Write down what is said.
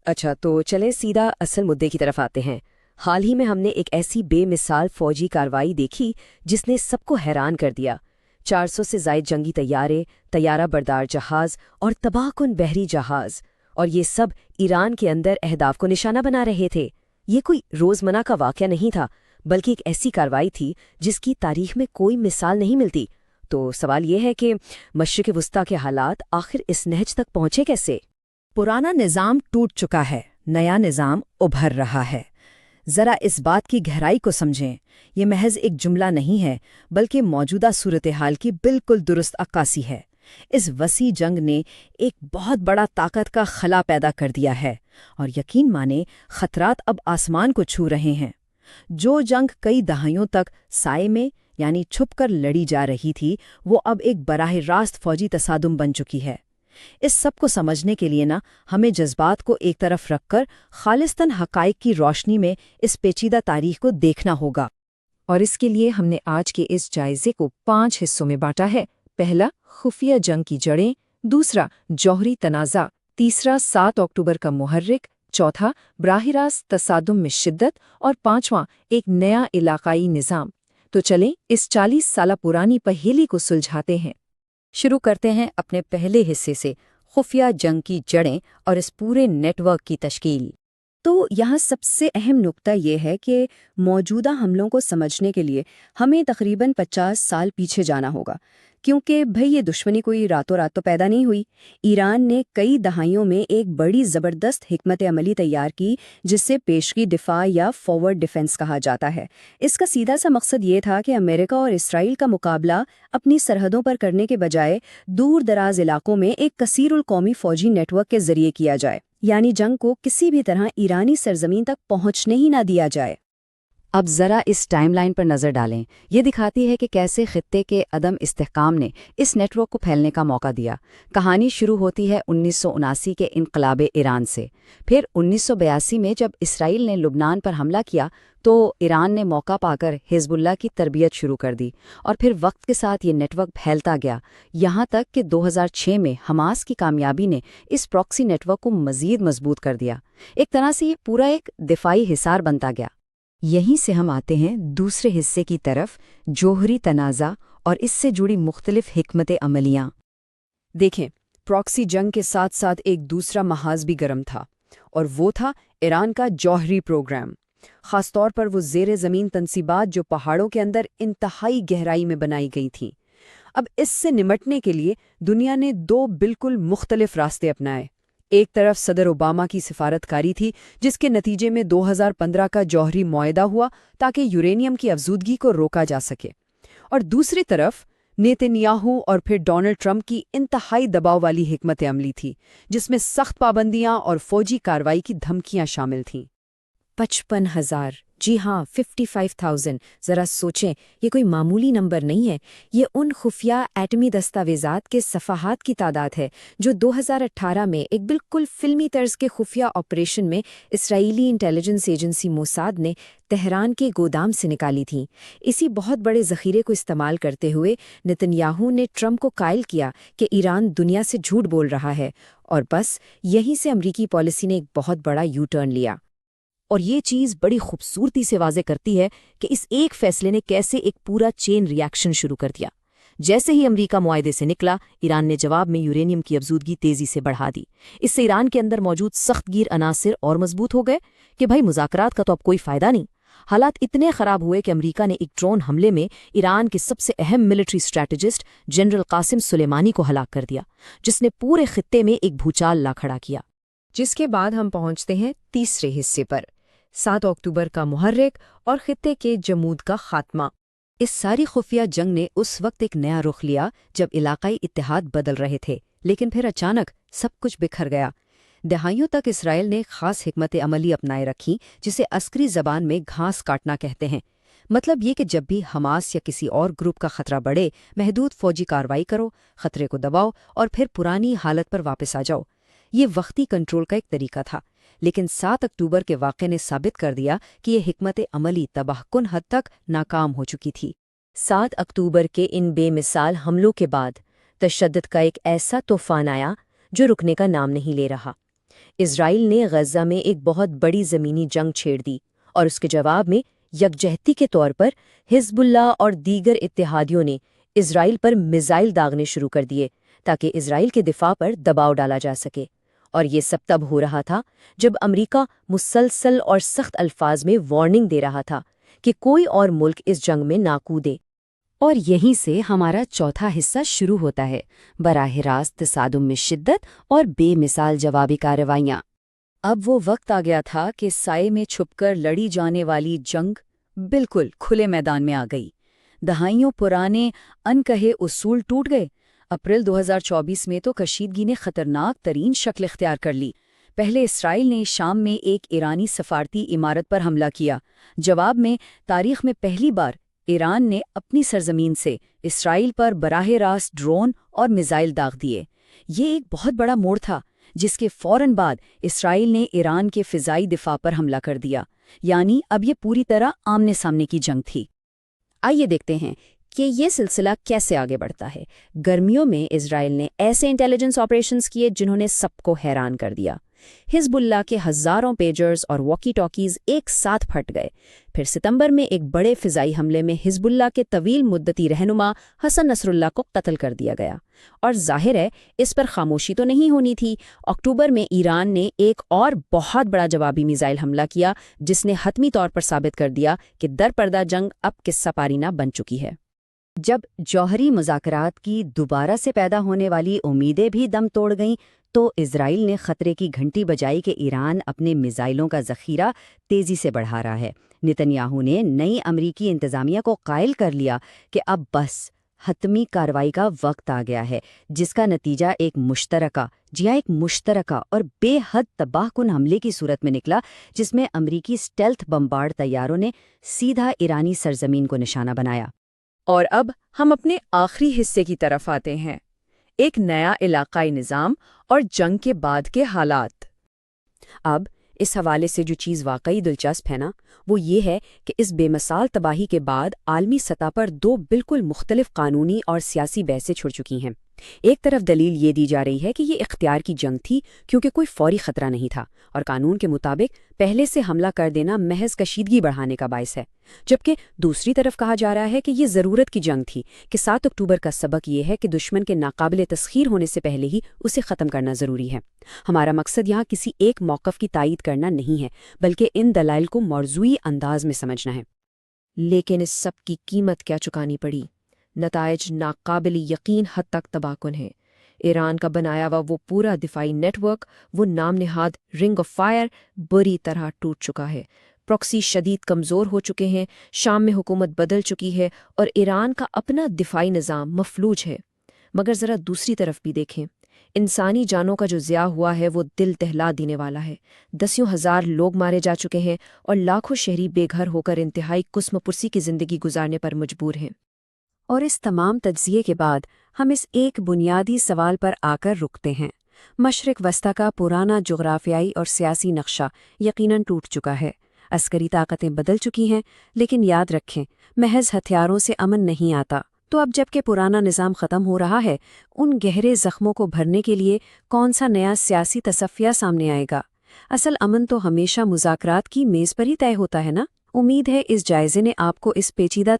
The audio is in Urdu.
اچھا، تو چلیں سیدھا اصل مدعے کی طرف آتے ہیں۔ حال ہی میں ہم نے ایک ایسی بے مثال فوجی کارروائی دیکھی جس نے سب کو حیران کر دیا۔ 400 سے زائد جنگی طیارے، طیارہ بردار جہاز اور تباہ کن بحری جہاز، اور یہ سب ایران کے اندر اہداف کو نشانہ بنا رہے تھے۔ یہ کوئی روزمرہ کا واقعہ نہیں تھا، بلکہ ایک ایسی کارروائی تھی جس کی تاریخ میں کوئی مثال نہیں ملتی۔ تو سوال یہ ہے کہ مشرق وسطیٰ کے حالات آخر اس نہج تک پہنچے کیسے؟ پرانا نظام ٹوٹ چکا ہے، نیا نظام ابھر رہا ہے۔ ذرا اس بات کی گہرائی کو سمجھیں۔ یہ محض ایک جملہ نہیں ہے، بلکہ موجودہ صورتحال کی بالکل درست عکاسی ہے۔ اس وسیع جنگ نے ایک بہت بڑا طاقت کا خلا پیدا کر دیا ہے، اور یقین مانیں خطرات اب آسمان کو چھو رہے ہیں۔ جو جنگ کئی دہائیوں تک سائے میں یعنی چھپ کر لڑی جا رہی تھی، وہ اب ایک براہ راست فوجی تصادم بن چکی ہے۔ اس سب کو سمجھنے کے لیے ہمیں جذبات کو ایک طرف رکھ کر خالصتاً حقائق کی روشنی میں اس پیچیدہ تاریخ کو دیکھنا ہوگا۔ اور اس کے لیے ہم نے آج کے اس جائزے کو 5 حصوں میں بانٹا ہے۔ پہلا، خفیہ جنگ کی جڑیں، دوسرا، جوہری تنازع، تیسرا، 7 اکتوبر کا محرک، چوتھا، براہ راست تصادم میں شدت، اور پانچواں، ایک نیا علاقائی نظام۔ تو چلیں اس 40 سالہ پرانی پہیلی کو سلجھاتے ہیں۔ شروع کرتے ہیں اپنے پہلے حصے سے، خفیہ جنگ کی جڑیں اور اس پورے نیٹ ورک کی تشکیل۔ تو یہاں سب سے اہم نقطہ یہ ہے کہ موجودہ حملوں کو سمجھنے کے لیے ہمیں تقریباً 50 سال پیچھے جانا ہوگا، کیونکہ یہ دشمنی کوئی راتوں رات تو پیدا نہیں ہوئی۔ ایران نے کئی دہائیوں میں ایک بڑی زبردست حکمت عملی تیار کی، جس سے پیشگی دفاع یا فارورڈ ڈیفنس کہا جاتا ہے۔ اس کا سیدھا سا مقصد یہ تھا کہ امریکہ اور اسرائیل کا مقابلہ اپنی سرحدوں پر کرنے کے بجائے دور دراز علاقوں میں ایک کثیر القومی فوجی نیٹ ورک کے ذریعے کیا جائے، یعنی جنگ کو کسی بھی طرح ایرانی سرزمین تک پہنچنے ہی نہ دیا جائے۔ اب ذرا اس ٹائم لائن پر نظر ڈالیں۔ یہ دکھاتی ہے کہ کیسے خطے کے عدم استحکام نے اس نیٹ ورک کو پھیلنے کا موقع دیا۔ کہانی شروع ہوتی ہے 1979 کے انقلاب ایران سے۔ پھر 1982 میں جب اسرائیل نے لبنان پر حملہ کیا تو ایران نے موقع پا کر حزب اللہ کی تربیت شروع کر دی، اور پھر وقت کے ساتھ یہ نیٹ ورک پھیلتا گیا، یہاں تک کہ 2006 میں حماس کی کامیابی نے اس پراکسی نیٹ ورک کو مزید مضبوط کر دیا۔ ایک طرح سے یہ پورا ایک دفاعی حصار بنتا گیا۔ یہیں سے ہم آتے ہیں دوسرے حصے کی طرف، جوہری تنازع اور اس سے جڑی مختلف حکمت عملیاں۔ دیکھیں، پراکسی جنگ کے ساتھ ساتھ ایک دوسرا محاذ بھی گرم تھا، اور وہ تھا ایران کا جوہری پروگرام، خاص طور پر وہ زیر زمین تنصیبات جو پہاڑوں کے اندر انتہائی گہرائی میں بنائی گئی تھیں۔ اب اس سے نمٹنے کے لیے دنیا نے 2 بالکل مختلف راستے اپنائے۔ ایک طرف صدر اوباما کی سفارتکاری تھی، جس کے نتیجے میں 2015 کا جوہری معاہدہ ہوا تاکہ یورینیم کی افزودگی کو روکا جا سکے، اور دوسری طرف نیتنیاہو اور پھر ڈونلڈ ٹرمپ کی انتہائی دباؤ والی حکمت عملی تھی، جس میں سخت پابندیاں اور فوجی کارروائی کی دھمکیاں شامل تھیں۔ 55,000، جی ہاں 55,000۔ ذرا سوچیں، یہ کوئی معمولی نمبر نہیں ہے۔ یہ ان خفیہ ایٹمی دستاویزات کے صفحات کی تعداد ہے جو 2018 میں ایک بالکل فلمی طرز کے خفیہ آپریشن میں اسرائیلی انٹیلیجنس ایجنسی موساد نے تہران کے گودام سے نکالی تھیں۔ اسی بہت بڑے ذخیرے کو استعمال کرتے ہوئے نتنیاہو نے ٹرمپ کو قائل کیا کہ ایران دنیا سے جھوٹ بول رہا ہے، اور بس یہیں سے امریکی پالیسی نے ایک بہت بڑا یو ٹرن لیا۔ اور یہ چیز بڑی خوبصورتی سے واضح کرتی ہے کہ اس ایک فیصلے نے کیسے ایک پورا چین ری ایکشن شروع کر دیا۔ جیسے ہی امریکہ معاہدے سے نکلا، ایران نے جواب میں یورینیم کی افزودگی تیزی سے بڑھا دی۔ اس سے ایران کے اندر موجود سخت گیر عناصر اور مضبوط ہو گئے کہ مذاکرات کا تو اب کوئی فائدہ نہیں۔ حالات اتنے خراب ہوئے کہ امریکہ نے ایک ڈرون حملے میں ایران کے سب سے اہم ملٹری اسٹریٹجسٹ جنرل قاسم سلیمانی کو ہلاک کر دیا، جس نے پورے خطے میں ایک بھوچال لا کھڑا کیا۔ جس کے بعد ہم پہنچتے ہیں تیسرے حصے پر، 7 اکتوبر کا محرک اور خطے کے جمود کا خاتمہ۔ اس ساری خفیہ جنگ نے اس وقت ایک نیا رخ لیا جب علاقائی اتحاد بدل رہے تھے، لیکن پھر اچانک سب کچھ بکھر گیا۔ دہائیوں تک اسرائیل نے خاص حکمت عملی اپنائے رکھی، جسے عسکری زبان میں گھاس کاٹنا کہتے ہیں۔ مطلب یہ کہ جب بھی حماس یا کسی اور گروپ کا خطرہ بڑھے، محدود فوجی کارروائی کرو، خطرے کو دباؤ اور پھر پرانی حالت پر واپس آ جاؤ۔ یہ وقتی کنٹرول کا ایک طریقہ تھا، لیکن 7 اکتوبر کے واقعے نے ثابت کر دیا کہ یہ حکمت عملی تباہ کن حد تک ناکام ہو چکی تھی۔ 7 اکتوبر کے ان بے مثال حملوں کے بعد تشدد کا ایک ایسا طوفان آیا جو رکنے کا نام نہیں لے رہا۔ اسرائیل نے غزہ میں ایک بہت بڑی زمینی جنگ چھیڑ دی اور اس کے جواب میں یکجہتی کے طور پر حزب اللہ اور دیگر اتحادیوں نے اسرائیل پر میزائل داغنے شروع کر دیے تاکہ اسرائیل کے دفاع پر دباؤ ڈالا جا سکے، اور یہ سب تب ہو رہا تھا جب امریکہ مسلسل اور سخت الفاظ میں وارننگ دے رہا تھا کہ کوئی اور ملک اس جنگ میں نہ کودے۔ اور یہیں سے ہمارا چوتھا حصہ شروع ہوتا ہے، براہ راست تصادم میں شدت اور بے مثال جوابی کارروائیاں۔ اب وہ وقت آ گیا تھا کہ سائے میں چھپ کر لڑی جانے والی جنگ بالکل کھلے میدان میں آ گئی۔ دہائیوں پرانے انکہے اصول ٹوٹ گئے۔ اپریل 2024 میں تو کشیدگی نے خطرناک ترین شکل اختیار کر لی۔ پہلے اسرائیل نے شام میں ایک ایرانی سفارتی عمارت پر حملہ کیا۔ جواب میں تاریخ میں پہلی بار ایران نے اپنی سرزمین سے اسرائیل پر براہ راست ڈرون اور میزائل داغ دیے۔ یہ ایک بہت بڑا موڑ تھا، جس کے فوراً بعد اسرائیل نے ایران کے فضائی دفاع پر حملہ کر دیا، یعنی اب یہ پوری طرح آمنے سامنے کی جنگ تھی۔ آئیے دیکھتے ہیں کہ یہ سلسلہ کیسے آگے بڑھتا ہے۔ گرمیوں میں اسرائیل نے ایسے انٹیلیجنس آپریشنز کیے جنہوں نے سب کو حیران کر دیا۔ حزب اللہ کے ہزاروں پیجرز اور واکی ٹاکیز ایک ساتھ پھٹ گئے۔ پھر ستمبر میں ایک بڑے فضائی حملے میں حزب اللہ کے طویل مدتی رہنما حسن نصر اللہ کو قتل کر دیا گیا، اور ظاہر ہے اس پر خاموشی تو نہیں ہونی تھی۔ اکتوبر میں ایران نے ایک اور بہت بڑا جوابی میزائل حملہ کیا، جس نے حتمی طور پر ثابت کر دیا کہ درپردہ جنگ اب قصہ پارینہ بن چکی ہے۔ جب جوہری مذاکرات کی دوبارہ سے پیدا ہونے والی امیدیں بھی دم توڑ گئیں تو اسرائیل نے خطرے کی گھنٹی بجائی کہ ایران اپنے میزائلوں کا ذخیرہ تیزی سے بڑھا رہا ہے۔ نتنیاہو نے نئی امریکی انتظامیہ کو قائل کر لیا کہ اب بس حتمی کارروائی کا وقت آ گیا ہے، جس کا نتیجہ ایک مشترکہ اور بے حد تباہ کن حملے کی صورت میں نکلا، جس میں امریکی سٹیلتھ بمبارڈ طیاروں نے سیدھا ایرانی سرزمین کو نشانہ بنایا۔ اور اب ہم اپنے آخری حصے کی طرف آتے ہیں، ایک نیا علاقائی نظام اور جنگ کے بعد کے حالات۔ اب اس حوالے سے جو چیز واقعی دلچسپ ہے نا، وہ یہ ہے کہ اس بے مثال تباہی کے بعد عالمی سطح پر دو بالکل مختلف قانونی اور سیاسی بحثیں چھڑ چکی ہیں۔ ایک طرف دلیل یہ دی جا رہی ہے کہ یہ اختیار کی جنگ تھی کیونکہ کوئی فوری خطرہ نہیں تھا، اور قانون کے مطابق پہلے سے حملہ کر دینا محض کشیدگی بڑھانے کا باعث ہے، جبکہ دوسری طرف کہا جا رہا ہے کہ یہ ضرورت کی جنگ تھی، کہ 7 اکتوبر کا سبق یہ ہے کہ دشمن کے ناقابل تسخیر ہونے سے پہلے ہی اسے ختم کرنا ضروری ہے۔ ہمارا مقصد یہاں کسی ایک موقف کی تائید کرنا نہیں ہے، بلکہ ان دلائل کو موضوعی انداز میں سمجھنا ہے۔ لیکن اس سب کی قیمت کیا چکانی پڑی؟ نتائج ناقابل یقین حد تک تباہ کن ہیں۔ ایران کا بنایا ہوا وہ پورا دفاعی نیٹ ورک، وہ نام نہاد رنگ آف فائر، بری طرح ٹوٹ چکا ہے۔ پراکسی شدید کمزور ہو چکے ہیں، شام میں حکومت بدل چکی ہے، اور ایران کا اپنا دفاعی نظام مفلوج ہے۔ مگر ذرا دوسری طرف بھی دیکھیں، انسانی جانوں کا جو ضیاع ہوا ہے وہ دل دہلا دینے والا ہے۔ 10,000 لوگ مارے جا چکے ہیں، اور لاکھوں شہری بے گھر ہو کر انتہائی قسم پرسی کی زندگی گزارنے پر مجبور ہیں۔ اور اس تمام تجزیے کے بعد ہم اس ایک بنیادی سوال پر آ کر رکتے ہیں۔ مشرق وسطی کا پرانا جغرافیائی اور سیاسی نقشہ یقیناً ٹوٹ چکا ہے، عسکری طاقتیں بدل چکی ہیں، لیکن یاد رکھیں محض ہتھیاروں سے امن نہیں آتا۔ تو اب جب کہ پرانا نظام ختم ہو رہا ہے، ان گہرے زخموں کو بھرنے کے لیے کون سا نیا سیاسی تصفیہ سامنے آئے گا؟ اصل امن تو ہمیشہ مذاکرات کی میز پر ہی طے ہوتا ہے نا؟ امید ہے اس جائزے نے آپ کو اس پیچیدہ